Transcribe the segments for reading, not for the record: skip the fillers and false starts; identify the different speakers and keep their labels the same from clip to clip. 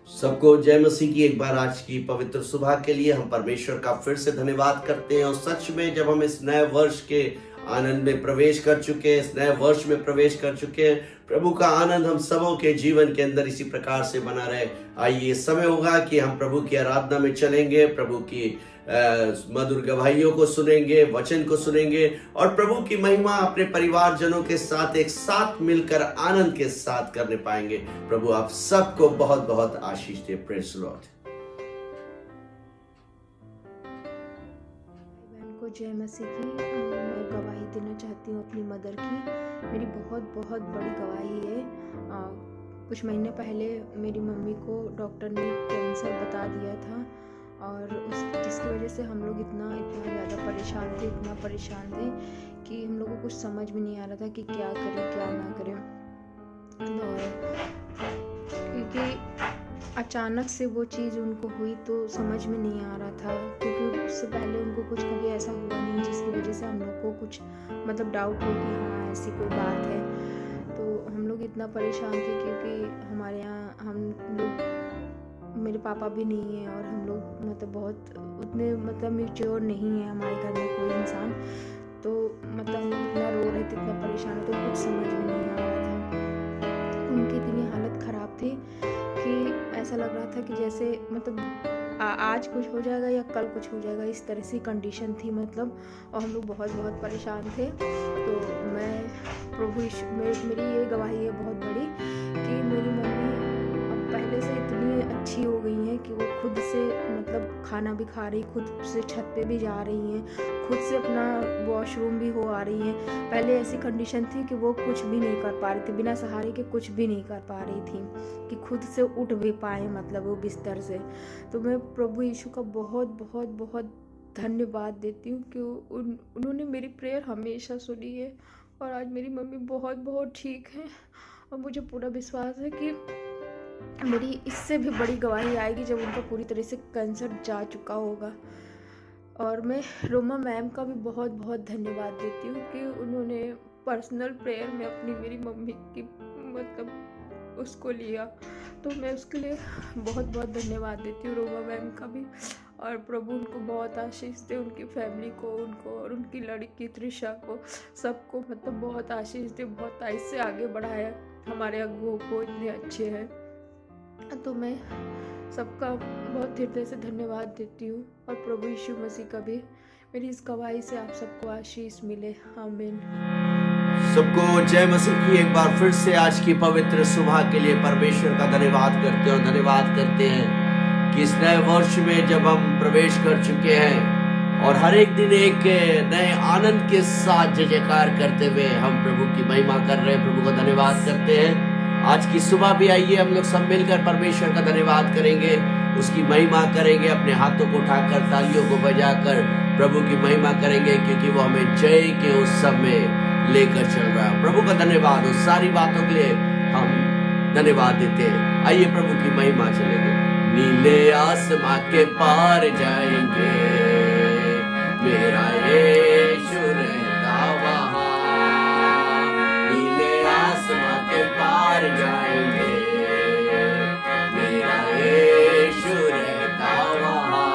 Speaker 1: सबको जय मसीह की। एक बार आज की पवित्र सुबह के लिए हम परमेश्वर का फिर से धन्यवाद करते हैं। और सच में जब हम इस नए वर्ष के आनंद में प्रवेश कर चुके हैं, इस नए वर्ष में प्रवेश कर चुके हैं, प्रभु का आनंद हम सबों के जीवन के अंदर इसी प्रकार से बना रहे। आइए, समय होगा कि हम प्रभु की आराधना में चलेंगे, प्रभु की मधुर गवाहियों को सुनेंगे, वचन को सुनेंगे और प्रभु की महिमा अपने परिवारजनों के साथ एक साथ मिलकर आनंद के साथ करने पाएंगे। प्रभु आप सबको बहुत बहुत आशीष दे। Praise Lord.
Speaker 2: बहन को जय मसीह की। मैं गवाही देना चाहती हूँ अपनी मदर की। मेरी बहुत बहुत बड़ी गवाही है। कुछ महीने पहले मेरी मम्मी को डॉक्टर ने कैंसर बता दिया था और जिसकी वजह से हम लोग इतना ज़्यादा इतना परेशान थे कि हम लोग को कुछ समझ में नहीं आ रहा था कि क्या करें क्या ना करें। और क्योंकि अचानक से वो चीज़ उनको हुई तो समझ में नहीं आ रहा था, क्योंकि उससे पहले उनको कुछ कभी ऐसा हुआ नहीं जिसकी वजह से हम लोग को कुछ डाउट हो कि हाँ ऐसी कोई बात है। तो हम लोग इतना परेशान थे क्योंकि हमारे यहाँ हम लोग, मेरे पापा भी नहीं है और हम लोग बहुत उतने मैच्योर नहीं है हमारे घर में कोई इंसान। तो हम इतना रो रहे थे, इतना परेशान थे, तो कुछ समझ में नहीं आ रहा था। उनकी इतनी हालत ख़राब थी कि ऐसा लग रहा था कि जैसे आज कुछ हो जाएगा या कल कुछ हो जाएगा, इस तरह से कंडीशन थी और हम लोग बहुत बहुत परेशान थे। तो मैं मेरी ये गवाही है बहुत बड़ी कि मेरी मम्मी अब पहले से इतनी अच्छी हो गई हैं कि वो खुद से खाना भी खा रही, खुद से छत पे भी जा रही हैं, खुद से अपना वॉशरूम भी हो आ रही हैं। पहले ऐसी कंडीशन थी कि वो कुछ भी नहीं कर पा रही थी, बिना सहारे के कुछ भी नहीं कर पा रही थी कि खुद से उठ भी पाए वो बिस्तर से। तो मैं प्रभु यीशु का बहुत बहुत बहुत धन्यवाद देती हूँ कि उन्होंने मेरी प्रेयर हमेशा सुनी है और आज मेरी मम्मी बहुत बहुत ठीक है। और मुझे पूरा विश्वास है कि मेरी इससे भी बड़ी गवाही आएगी जब उनका पूरी तरह से कैंसर जा चुका होगा। और मैं रोमा मैम का भी बहुत बहुत धन्यवाद देती हूँ कि उन्होंने पर्सनल प्रेयर में अपनी मेरी मम्मी की उसको लिया। तो मैं उसके लिए बहुत बहुत धन्यवाद देती हूँ रोमा मैम का भी। और प्रभु उनको बहुत आशीष दे, उनकी फैमिली को, उनको और उनकी लड़की त्रिशा को, सबको बहुत आशीष दे, बहुत इससे आगे बढ़ाया। हमारे अगुओं को इतने अच्छे हैं। तो मैं सबका बहुत हृदय से धन्यवाद देती हूँ और प्रभु यीशु मसीह का भी मेरी इस गवाही से आप सबको आशीष मिले। आमीन।
Speaker 1: सबको जय मसीह की। एक बार फिर से आज की पवित्र सुबह के लिए परमेश्वर का धन्यवाद करते हैं और धन्यवाद करते हैं कि इस नए वर्ष में जब हम प्रवेश कर चुके हैं और हर एक दिन एक नए आनंद के साथ जय जयकार करते हुए हम प्रभु की महिमा कर रहे हैं, प्रभु का धन्यवाद करते हैं। आज की सुबह भी आइए हम लोग सब मिलकर परमेश्वर का धन्यवाद करेंगे, उसकी महिमा करेंगे, अपने हाथों को उठाकर तालियों को बजाकर प्रभु की महिमा करेंगे, क्योंकि वो हमें जय के उत्सव में लेकर चल रहा है। प्रभु का धन्यवाद, उस सारी बातों के लिए हम धन्यवाद देते हैं। आइए प्रभु की महिमा चलेंगे। नीले आसमां के पार जाएंगे, मेरा यीशु रहता वहाँ। नीले आसमां के पार जाएंगे, मेरा यीशु रहता वहाँ।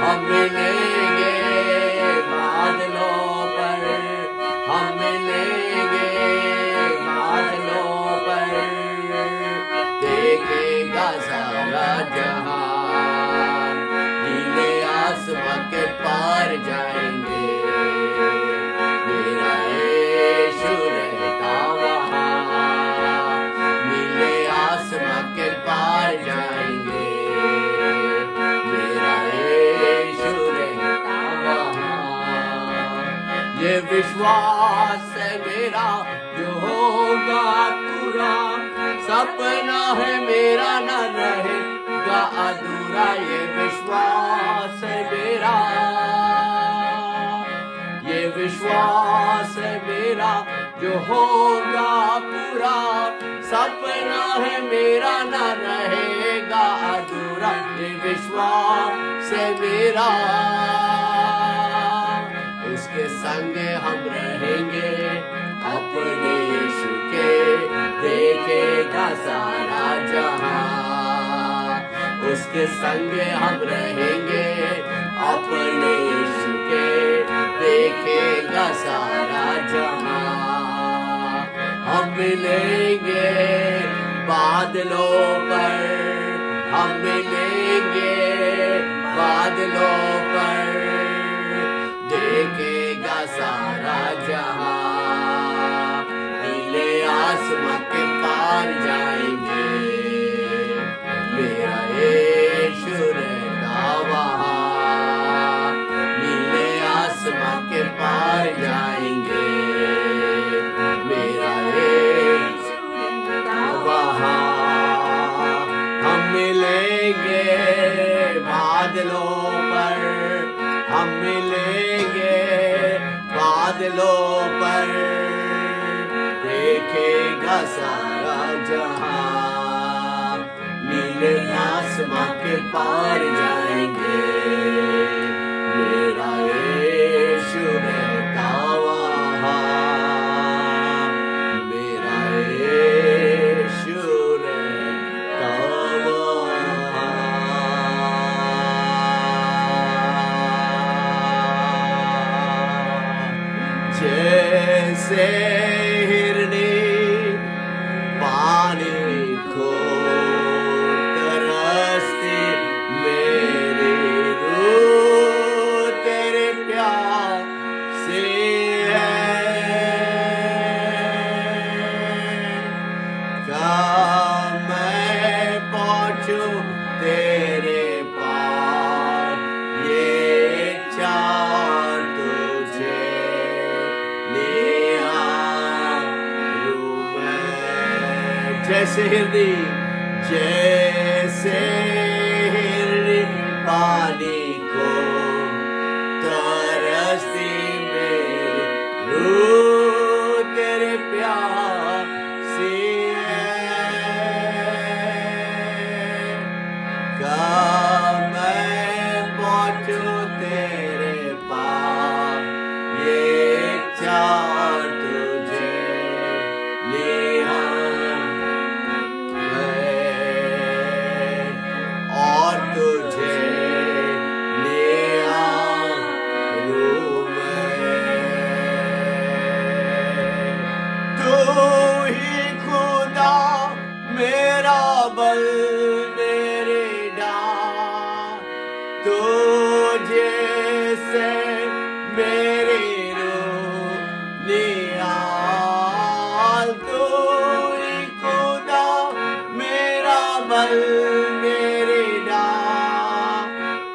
Speaker 1: हम मिलेंगे बादलों पर, हम मिलेंगे बादलों पर, देखेगा सारा जहां। नीले आसमां के पार जाएंगे, मेरा यीशु रहता वहाँ। नीले आसमां के पार जाएंगे, मेरा यीशु रहता वहाँ। ये विश्वास है मेरा जो होगा पूरा, सपना है मेरा न रहेगा अधूरा। ये विश्वास है मेरा, ये विश्वास है मेरा जो होगा पूरा, सपना है मेरा न रहेगा अधूरा। ये विश्वास है मेरा, उसके संग हम रहेंगे, अपने यीशु के देखेगा सारा जहां। उसके संगे हम रहेंगे, अपने यीशु के देखेगा सारा जहां। हम मिलेंगे बादलों पर, हम मिलेंगे बादलों पर, देखेगा सारा जहां। नीले आसमां के पार जाएंगे, मेरा यीशु रहता वहां। नीले आसमां के पार जाएंगे, मेरा यीशु रहता वहां। हम मिलेंगे बादलों पर, हम मिलेंगे बादलों पर, देखेगा सारा जहां। नीले आसमां के पार जाएंगे, मेरा यीशु रहता वहां। मेरा यीशु रहता वहां। जैसे हिरनी पानी को तरसती, मेरी रूह तेरे प्यार से है। कब मैं पहुंचूं तेरे पार, ये इच्छा तुझे जैसे हिरनी, जैसे हिरनी पानी को तरसती, मेरी रूह तेरे प्यार से है। कब मैं पहुंचूं तेरे पार, ये इच्छा तुझे निहा और तुझे ले आऊं मैं। तू ही खुदा मेरा बल, मेरी डाल, तुझे से मेरी रूह निहाल। तू ही खुदा मेरा बल, मेरी डाल,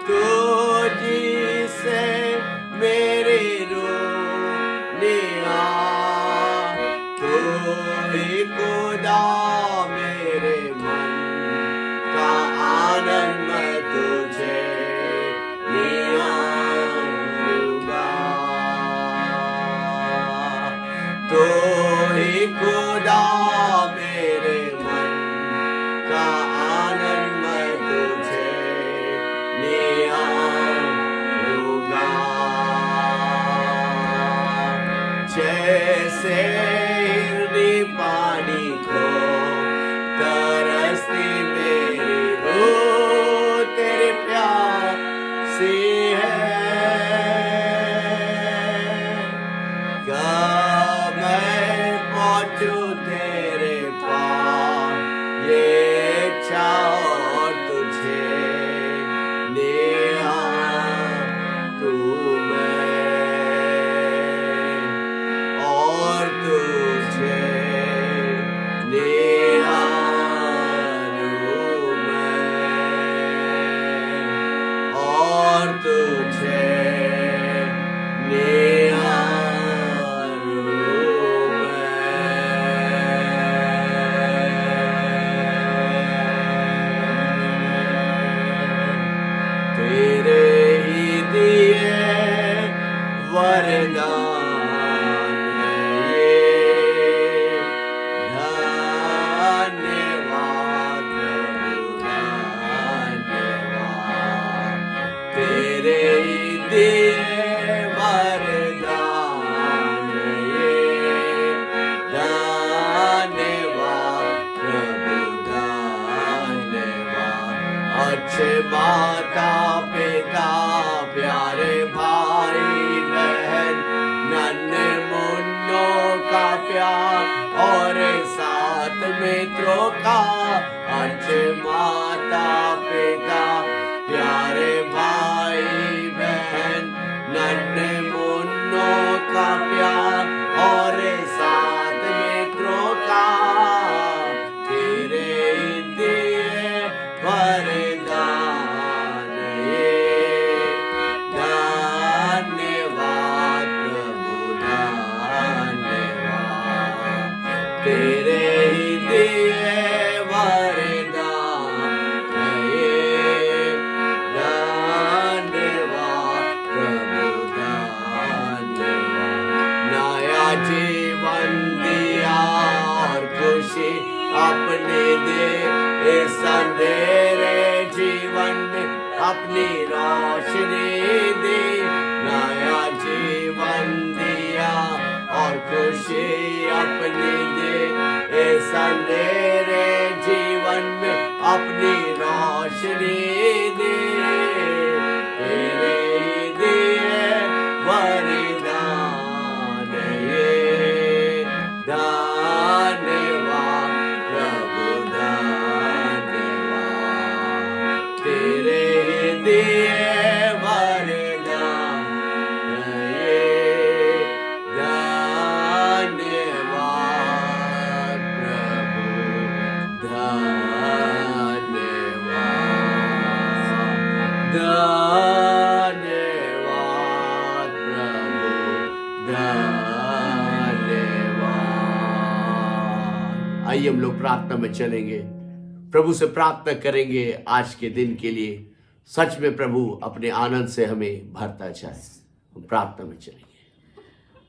Speaker 1: तुझसे मेरी रूह निहाल। तू ही खुदा मेरे मन अच्छे माता पिता प्यारे भाई बहन नन्हे मुन्नों का प्यार और साथ मित्रों का। अच्छे माता पिता प्यारे भाई बहन नन्हे मुन्नों का प्यार और साथ मित्रों का। तेरे ही दिए वरदान ये धन्यवाद प्रभु धन्यवाद। तेरे ही दिए वरदान ये धन्यवाद प्रभु धन्यवाद। नया जीवन दिया और खुशी अपने दे इस अंधेरे जीवन में अपनी रोशनी दे। नया जीवन दिया और खुशी अपनी दे इस अंधेरे जीवन में अपनी रोशनी दे। तेरे ही दिए वरदान ये धन्यवाद प्रभु धन्यवाद। तेरे ही दिए वरदान ये धन्यवाद प्रभु धन्यवाद धन्यवाद प्रभु धन्यवाद। आइए हम लोग प्रार्थना में चलेंगे, प्रभु से प्रार्थना करेंगे आज के दिन के लिए। सच में प्रभु अपने आनंद से हमें भरता जाए। हम प्रार्थना में चलेंगे।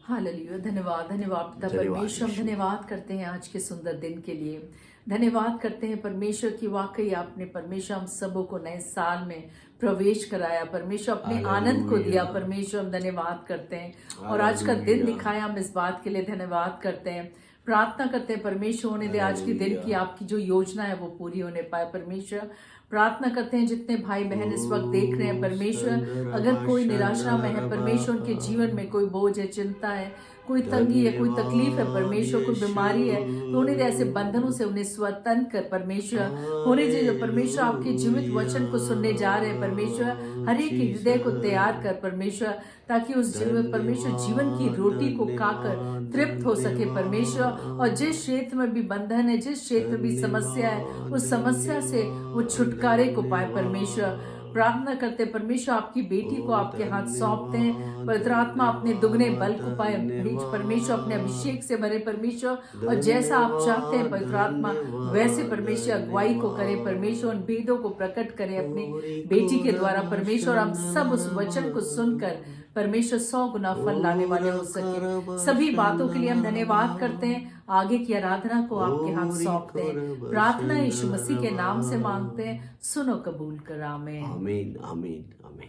Speaker 3: हालेलुया। धन्यवाद धन्यवाद पिता
Speaker 1: धन्यवाद
Speaker 3: परमेश्वर, हम
Speaker 1: यीशु।
Speaker 3: धन्यवाद करते हैं आज के सुंदर दिन के लिए। धन्यवाद करते हैं परमेश्वर की वाकई आपने परमेश्वर हम सबों को नए साल में प्रवेश कराया। परमेश्वर अपने आनंद को दिया। परमेश्वर हम धन्यवाद करते हैं और आज का दिन
Speaker 1: हालेलुया।
Speaker 3: दिखाया, हम इस बात के लिए धन्यवाद करते हैं। प्रार्थना करते हैं परमेश्वर होने दे आज के दिन की आपकी जो योजना है वो पूरी होने पाए। परमेश्वर प्रार्थना करते हैं जितने भाई बहन इस वक्त देख रहे हैं परमेश्वर, अगर कोई निराशा में है परमेश्वर, उनके जीवन में कोई बोझ है, चिंता है, कोई तंगी है, कोई तकलीफ है परमेश्वर, कोई बीमारी है, तो उन्हें ऐसे बंधनों से उन्हें स्वतंत्र कर परमेश्वर। होने दे जो परमेश्वर आपके जीवित वचन को सुनने जा रहे हैं परमेश्वर, हर एक के हृदय को तैयार कर परमेश्वर, ताकि उस जीवन परमेश्वर जीवन की रोटी को खाकर तृप्त हो सके परमेश्वर। और जिस क्षेत्र में भी बंधन है, जिस क्षेत्र में भी समस्या है, उस समस्या से वो छुटकारे को पाए परमेश्वर। प्रार्थना करते परमेश्वर आपकी बेटी को आपके हाथ सौंपते हैं। पवित्र आत्मा अपने दुगने बल को पाए परमेश्वर, अपने अभिषेक से भरे परमेश्वर, और जैसा आप चाहते हैं पवित्र आत्मा वैसे परमेश्वर अगुवाई को करे परमेश्वर, उन भेदों को प्रकट करे अपनी बेटी के द्वारा परमेश्वर। हम सब उस वचन को सुनकर परमेश्वर 100 गुना फल लाने वाले हो सके। सभी बातों के लिए हम धन्यवाद करते हैं। आगे की आराधना को आपके हाथ सौंपते हैं। प्रार्थना यीशु मसीह के नाम से मांगते हैं, सुनो कबूल कर। आमीन
Speaker 1: आमीन आमीन आमीन।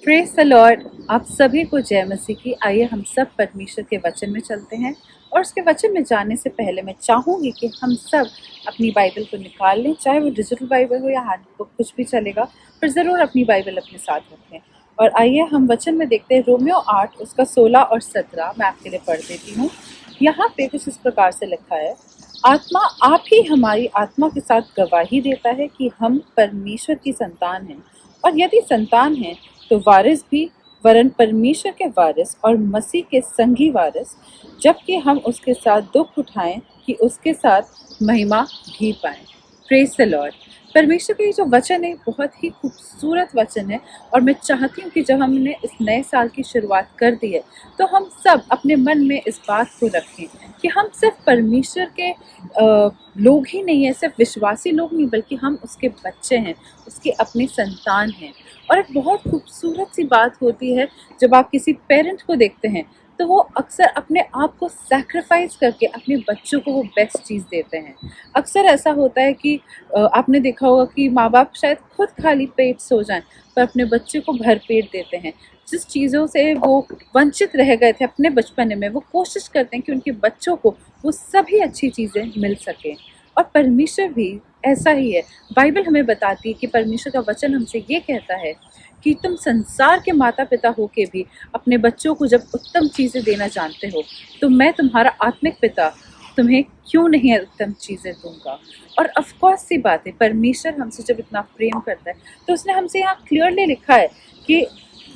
Speaker 4: Praise the Lord. आप सभी को जय मसीह की। आइए हम सब परमेश्वर के वचन में चलते हैं, और उसके वचन में जाने से पहले मैं चाहूँगी कि हम सब अपनी बाइबल को निकाल लें, चाहे वो डिजिटल बाइबल हो या हैंड बुक, कुछ भी चलेगा, पर ज़रूर अपनी बाइबल अपने साथ रखें। और आइए हम वचन में देखते हैं रोमियो 8 उसका 16 और 17 मैं आपके लिए पढ़ देती हूँ। यहाँ पे कुछ इस प्रकार से लिखा है, आत्मा आप ही हमारी आत्मा के साथ गवाही देता है कि हम परमेश्वर की संतान हैं, और यदि संतान हैं तो वारिस भी, वरन परमेश्वर के वारिस और मसीह के संगी वारिस, जबकि हम उसके साथ दुख उठाएं कि उसके साथ महिमा भी पाएं। Praise the Lord. परमेश्वर का ये जो वचन है बहुत ही खूबसूरत वचन है, और मैं चाहती हूँ कि जब हमने इस नए साल की शुरुआत कर दी है तो हम सब अपने मन में इस बात को रखें कि हम सिर्फ परमेश्वर के लोग ही नहीं हैं, सिर्फ विश्वासी लोग नहीं, बल्कि हम उसके बच्चे हैं, उसके अपने संतान हैं। और एक बहुत खूबसूरत सी बात होती है जब आप किसी पेरेंट को देखते हैं तो वो अक्सर अपने आप को सैक्रिफाइस करके अपने बच्चों को वो बेस्ट चीज़ देते हैं। अक्सर ऐसा होता है कि आपने देखा होगा कि माँ बाप शायद खुद खाली पेट सो जाएं पर अपने बच्चे को भरपेट देते हैं। जिस चीज़ों से वो वंचित रह गए थे अपने बचपन में, वो कोशिश करते हैं कि उनके बच्चों को वो सभी अच्छी चीज़ें मिल सकें। और परमेश्वर भी ऐसा ही है। बाइबल हमें बताती है कि परमेश्वर का वचन हमसे ये कहता है कि तुम संसार के माता पिता होके भी अपने बच्चों को जब उत्तम चीज़ें देना जानते हो, तो मैं तुम्हारा आत्मिक पिता तुम्हें क्यों नहीं उत्तम चीज़ें दूंगा। और ऑफ कोर्स सी बात है, परमेश्वर हमसे जब इतना प्रेम करता है तो उसने हमसे यहाँ क्लियरली लिखा है कि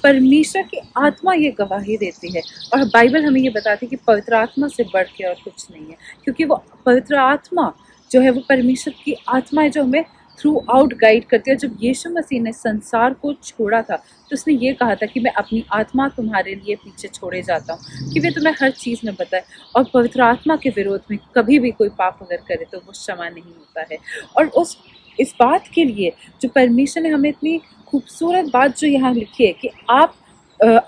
Speaker 4: परमेश्वर की आत्मा ये गवाही देती है। और बाइबल हमें ये बताती है कि पवित्र आत्मा से बढ़ के और कुछ नहीं है, क्योंकि वो पवित्र आत्मा जो है वो परमेश्वर की आत्मा है जो हमें थ्रू आउट गाइड करती है। जब यीशु मसीह ने संसार को छोड़ा था तो उसने ये कहा था कि मैं अपनी आत्मा तुम्हारे लिए पीछे छोड़े जाता हूँ, कि वे तुम्हें हर चीज़ में बताए। और पवित्र आत्मा के विरोध में कभी भी कोई पाप अगर करे तो वो क्षमा नहीं होता है। और इस बात के लिए जो परमेश्वर ने हमें इतनी खूबसूरत बात जो यहाँ लिखी है कि आप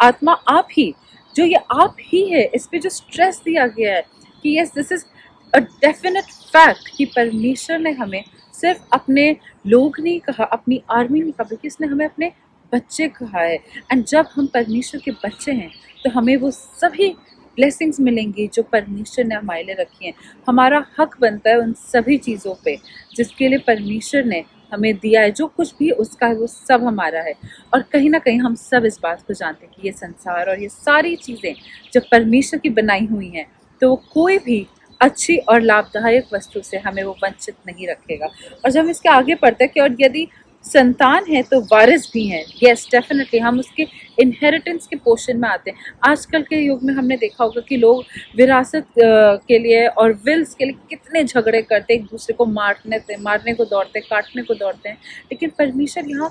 Speaker 4: आत्मा आप ही, जो ये आप ही है, इस पे जो स्ट्रेस दिया गया है कि yes this is a definite fact कि परमेश्वर ने हमें सिर्फ अपने लोग नहीं कहा, अपनी आर्मी नहीं कहा, बल्कि इसने हमें अपने बच्चे कहा है। एंड जब हम परमेश्वर के बच्चे हैं तो हमें वो सभी ब्लेसिंग्स मिलेंगी जो परमेश्वर ने हमारे लिए रखी हैं। हमारा हक बनता है उन सभी चीज़ों पे जिसके लिए परमेश्वर ने हमें दिया है। जो कुछ भी उसका है वो सब हमारा है। और कहीं ना कहीं हम सब इस बात को जानते हैं कि ये संसार और ये सारी चीज़ें जब परमेश्वर की बनाई हुई हैं तो कोई भी अच्छी और लाभदायक वस्तु से हमें वो वंचित नहीं रखेगा। और जब हम इसके आगे पढ़ते हैं कि और यदि संतान है तो वारिस भी हैं, यस डेफिनेटली हम उसके इनहेरिटेंस के पोर्शन में आते हैं। आजकल के युग में हमने देखा होगा कि लोग विरासत के लिए और विल्स के लिए कितने झगड़े करते, एक दूसरे को मारने को दौड़ते, काटने को दौड़ते हैं। लेकिन परमेश्वर यहाँ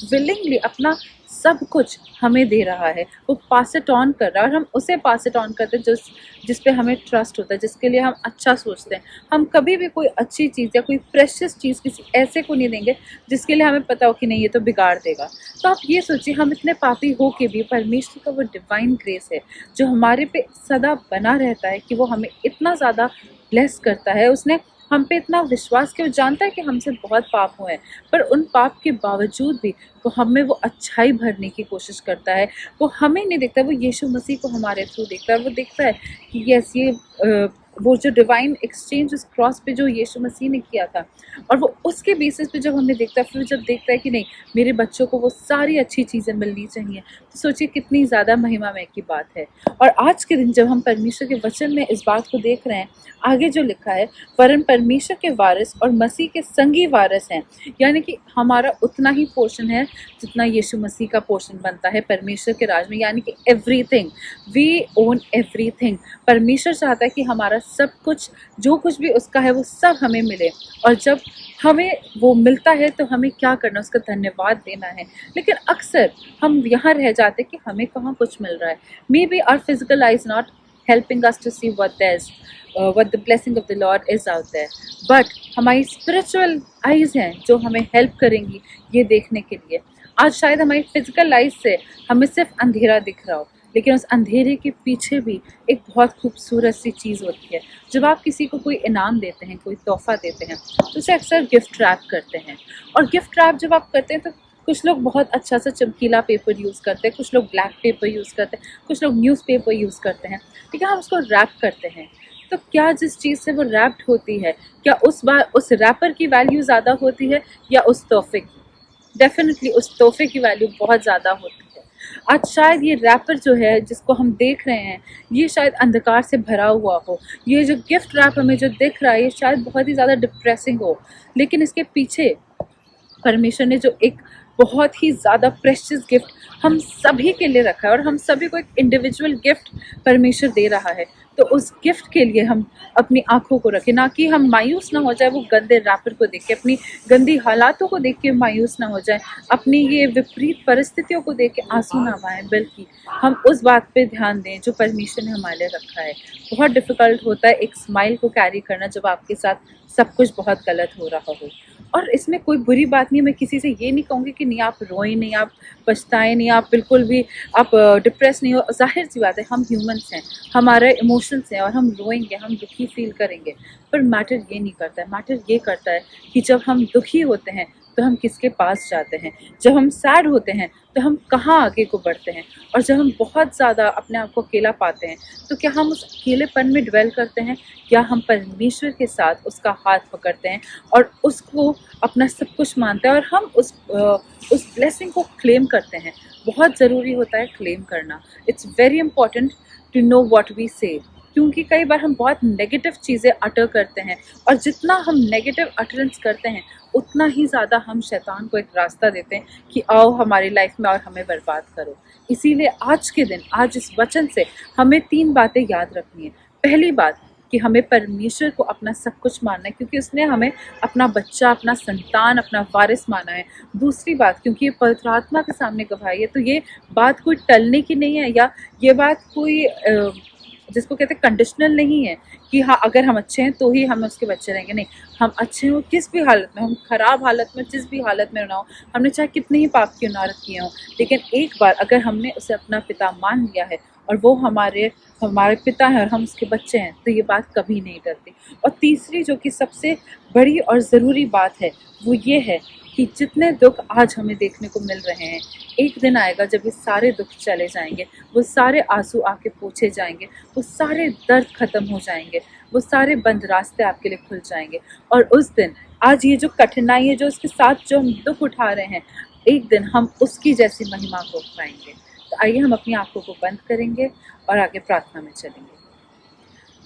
Speaker 4: विलिंगली अपना सब कुछ हमें दे रहा है, वो पास इट ऑन कर रहा है। और हम उसे पास इट ऑन करते हैं जिस पे हमें ट्रस्ट होता है, जिसके लिए हम अच्छा सोचते हैं। हम कभी भी कोई अच्छी चीज़ या कोई प्रेशियस चीज़ किसी ऐसे को नहीं देंगे जिसके लिए हमें पता हो कि नहीं ये तो बिगाड़ देगा। तो आप ये सोचिए, हम इतने पापी हो के भी परमेश्वर का वो डिवाइन ग्रेस है जो हमारे पे सदा बना रहता है कि वो हमें इतना ज़्यादा ब्लेस करता है। उसने हम पे इतना विश्वास कि वो जानता है कि हमसे बहुत पाप हुए हैं, पर उन पाप के बावजूद भी वो हमें वो अच्छाई भरने की कोशिश करता है। वो हमें नहीं देखता, वो यीशु मसीह को हमारे थ्रू देखता है। वो देखता है कि यस ये वो जो डिवाइन एक्सचेंज उस क्रॉस पे जो यीशु मसीह ने किया था, और वो उसके बेसिस पे जब हमें देखता है, फिर जब देखता है कि नहीं मेरे बच्चों को वो सारी अच्छी चीज़ें मिलनी चाहिए, तो सोचिए कितनी ज़्यादा महिमामय की बात है। और आज के दिन जब हम परमेश्वर के वचन में इस बात को देख रहे हैं, आगे जो लिखा है, वरन परमेश्वर के वारिस और मसीह के संगी वारिस हैं, यानी कि हमारा उतना ही पोर्शन है जितना यीशु मसीह का पोर्शन बनता है परमेश्वर के राज में, यानी कि एवरीथिंग, वी ओन एवरीथिंग। परमेश्वर चाहता है कि हमारा सब कुछ, जो कुछ भी उसका है, वो सब हमें मिले। और जब हमें वो मिलता है तो हमें क्या करना, उसका धन्यवाद देना है। लेकिन अक्सर हम यहाँ रह जाते कि हमें कहाँ कुछ मिल रहा है। May be our physical eyes not helping us to see what the blessing of the Lord is out there, but हमारी spiritual eyes हैं जो हमें help करेंगी ये देखने के लिए। आज शायद हमारी फिजिकल आइज से हमें सिर्फ अंधेरा दिख रहा हो, लेकिन उस अंधेरे के पीछे भी एक बहुत खूबसूरत सी चीज़ होती है। जब आप किसी को कोई इनाम देते हैं, कोई तोहफा देते हैं, तो उसे अक्सर गिफ्ट रैप करते हैं। और गिफ्ट रैप जब आप करते हैं तो कुछ लोग बहुत अच्छा सा चमकीला पेपर यूज़ करते हैं, कुछ लोग ब्लैक पेपर यूज़ करते हैं, कुछ लोग न्यूज़पेपर यूज़ करते हैं, ठीक है, हम उसको रैप करते हैं। तो क्या जिस चीज़ से वो रैप्ड होती है, क्या उस रैपर की वैल्यू ज़्यादा होती है या उस तोहफे की? डेफिनेटली उस तोहफे की वैल्यू बहुत ज़्यादा होती है। आज शायद ये रैपर जो है जिसको हम देख रहे हैं, ये शायद अंधकार से भरा हुआ हो। ये जो गिफ्ट रैप हमें जो दिख रहा है, ये शायद बहुत ही ज़्यादा डिप्रेसिंग हो, लेकिन इसके पीछे परमेश्वर ने जो एक बहुत ही ज़्यादा प्रेशियस गिफ्ट हम सभी के लिए रखा है, और हम सभी को एक इंडिविजुअल गिफ्ट परमेश्वर दे रहा है। तो उस गिफ्ट के लिए हम अपनी आंखों को रखें, ना कि हम मायूस ना हो जाए वो गंदे रैपर को देख के, अपनी गंदी हालातों को देख के मायूस ना हो जाए, अपनी ये विपरीत परिस्थितियों को देख के आंसू ना बहाएं, बल्कि हम उस बात पे ध्यान दें जो परमेश्वर ने हमारे लिए रखा है। बहुत डिफ़िकल्ट होता है एक स्माइल को कैरी करना जब आपके साथ सब कुछ बहुत गलत हो रहा हो। और इसमें कोई बुरी बात नहीं है, मैं किसी से ये नहीं कहूँगी कि नहीं आप रोएं, नहीं आप पछताएं, नहीं आप बिल्कुल भी आप डिप्रेस नहीं हो। जाहिर सी बात है, हम ह्यूमंस हैं, हमारे इमोशंस हैं और हम रोएंगे, हम दुखी फील करेंगे, पर मैटर ये नहीं करता है। मैटर ये करता है कि जब हम दुखी होते हैं तो हम किसके पास जाते हैं, जब हम सैड होते हैं तो हम कहाँ आगे को बढ़ते हैं, और जब हम बहुत ज़्यादा अपने आप को अकेला पाते हैं तो क्या हम उस अकेलेपन में ड्वेल करते हैं, या हम परमेश्वर के साथ उसका हाथ पकड़ते हैं और उसको अपना सब कुछ मानते हैं और हम उस ब्लेसिंग को क्लेम करते हैं। बहुत ज़रूरी होता है क्लेम करना। It's very important to know what we say, क्योंकि कई बार हम बहुत नेगेटिव चीज़ें अटर करते हैं, और जितना हम नेगेटिव अटरेंस करते हैं उतना ही ज़्यादा हम शैतान को एक रास्ता देते हैं कि आओ हमारी लाइफ में और हमें बर्बाद करो। इसीलिए आज के दिन, आज इस वचन से हमें 3 बातें याद रखनी है। पहली बात कि हमें परमेश्वर को अपना सब कुछ मानना है, क्योंकि उसने हमें अपना बच्चा, अपना संतान, अपना वारिस माना है। दूसरी बात, क्योंकि ये पवित्र आत्मा के सामने गवाही है, तो ये बात कोई टलने की नहीं है, या ये बात कोई जिसको कहते हैं कंडीशनल नहीं है कि हाँ अगर हम अच्छे हैं तो ही हम उसके बच्चे रहेंगे। नहीं, हम अच्छे हो किस भी हालत में, हम खराब हालत में, जिस भी हालत में ना हो, हमने चाहे कितने ही पाप की नारत किए हों, लेकिन एक बार अगर हमने उसे अपना पिता मान लिया है और वो हमारे पिता हैं और हम उसके बच्चे हैं, तो ये बात कभी नहीं डरती। और तीसरी जो कि सबसे बड़ी और ज़रूरी बात है वो ये है कि जितने दुख आज हमें देखने को मिल रहे हैं, एक दिन आएगा जब ये सारे दुख चले जाएंगे, वो सारे आंसू आपके पोंछे जाएंगे, वो सारे दर्द खत्म हो जाएंगे, वो सारे बंद रास्ते आपके लिए खुल जाएंगे। और उस दिन, आज ये जो कठिनाई है, जो उसके साथ जो हम दुख उठा रहे हैं, एक दिन हम उसकी जैसी महिमा को पाएंगे। तो आइए हम अपनी आंखों को बंद करेंगे और आगे प्रार्थना में चलेंगे।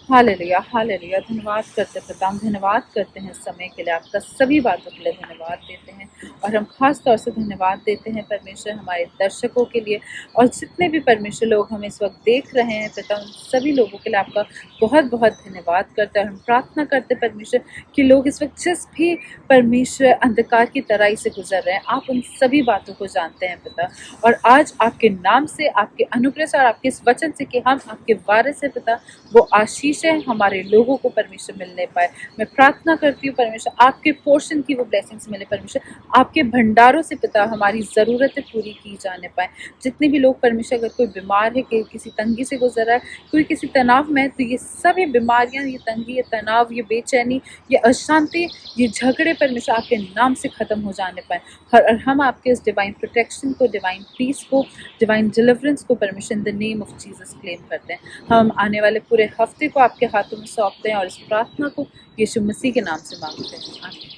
Speaker 4: Hallelujah, hallelujah. धन्यवाद करते पिता, हम धन्यवाद करते हैं इस समय के लिए, आपका सभी बातों के लिए धन्यवाद देते हैं। और हम खास तौर से धन्यवाद देते हैं परमेश्वर हमारे दर्शकों के लिए, और जितने भी परमेश्वर लोग हमें इस वक्त देख रहे हैं पिता, उन सभी लोगों के लिए आपका बहुत बहुत धन्यवाद करते हैं। और हम प्रार्थना करते हैं परमेश्वर कि लोग इस वक्त जिस भी परमेश्वर अंधकार की तराई से गुजर रहे हैं, आप उन सभी बातों को जानते हैं पिता। और आज आपके नाम से, आपके अनुग्रह से और आपके इस वचन से कि हम आपके वारिस हैं पिता, वो आशीष है हमारे लोगों को परमेश्वर मिलने पाए। मैं प्रार्थना करती हूँ परमेश्वर आपके पोर्शन की वो ब्लेसिंग्स मिले परमेश्वर, आपके भंडारों से पिता हमारी ज़रूरतें पूरी की जाने पाए। जितने भी लोग परमेश्वर, अगर कोई बीमार है, कि किसी तंगी से गुजर रहा है, कोई किसी तनाव में है, तो ये सभी बीमारियाँ, ये तंगी, ये तनाव, ये बेचैनी, ये अशांति, ये झगड़े परमेश्वर आपके नाम से ख़त्म हो जाने पाए। और हम आपके इस डिवाइन प्रोटेक्शन को, डिवाइन पीस को, डिवाइन डिलीवरेंस को परमेश्वर in the name of Jesus claim करते हैं। हम आने वाले पूरे हफ्ते को आपके हाथों में सौंपते हैं और इस प्रार्थना को यीशु मसीह के नाम से मांगते हैं। आमीन।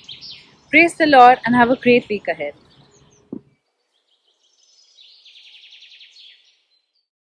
Speaker 4: Praise the Lord and have a great week ahead.